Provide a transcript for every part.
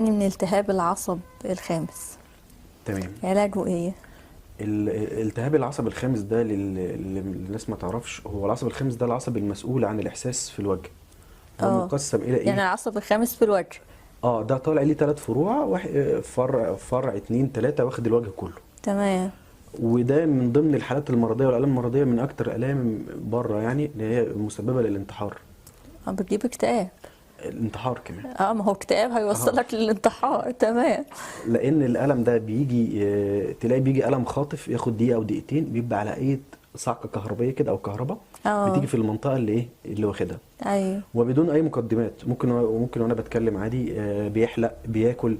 من التهاب العصب الخامس، تمام. علاجه ايه؟ التهاب العصب الخامس ده للناس ما تعرفش، هو العصب الخامس ده العصب المسؤول عن الإحساس في الوجه. هو اه، مقسم إلى يعني إيه؟ العصب الخامس في الوجه. ده طالع ليه 3 فروع، فرع 2 3 واخد الوجه كله. تمام. وده من ضمن الحالات المرضية والآلام المرضية، من أكتر الآلام بره يعني، اللي هي مسببة للانتحار. بتجيب اكتئاب. الانتحار كمان. ما هو اكتئاب اه هيوصلك للانتحار. تمام. لان الالم ده بيجي، تلاقي بيجي الم خاطف ياخد دقيقه او دقيقتين، بيبقى على اي صعقه كهربائيه كده او كهرباء بتيجي اه. في المنطقه اللي واخدها، ايوه. وبدون اي مقدمات. ممكن وانا بتكلم عادي، بيحلق، بياكل.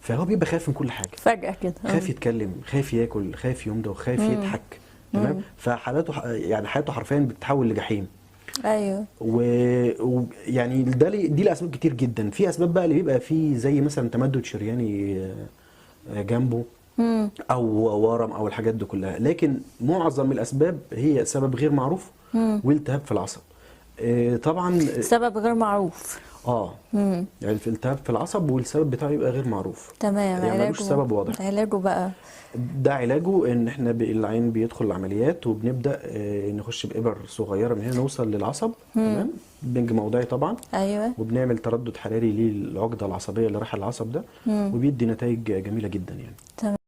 فهو بيبقى خايف من كل حاجه، فجأة كده. خايف يتكلم، خايف ياكل، خايف يمضغ، خايف يضحك. تمام. فحالاته يعني حياته حرفيا بتتحول لجحيم. ايوه. ويعني دي لاسباب كتير جدا. في اسباب بقى اللي بيبقى فيه زي مثلا تمدد شرياني جنبه، او ورم، او الحاجات دي كلها. لكن معظم الاسباب هي سبب غير معروف والتهاب في العصب. طبعا. سبب غير معروف. اه يعني في التهاب في العصب والسبب بتاعه يبقى غير معروف، تمام. يعني ملوش علاجه، سبب واضح. علاجه بقى. ده علاجه ان احنا العين بيدخل العمليات، وبنبدا نخش بإبر صغيره من هنا نوصل للعصب. تمام. بنج موضعي طبعا. ايوه. وبنعمل تردد حراري للعقده العصبيه اللي رايحه العصب ده، وبيدي نتائج جميله جدا يعني. تمام.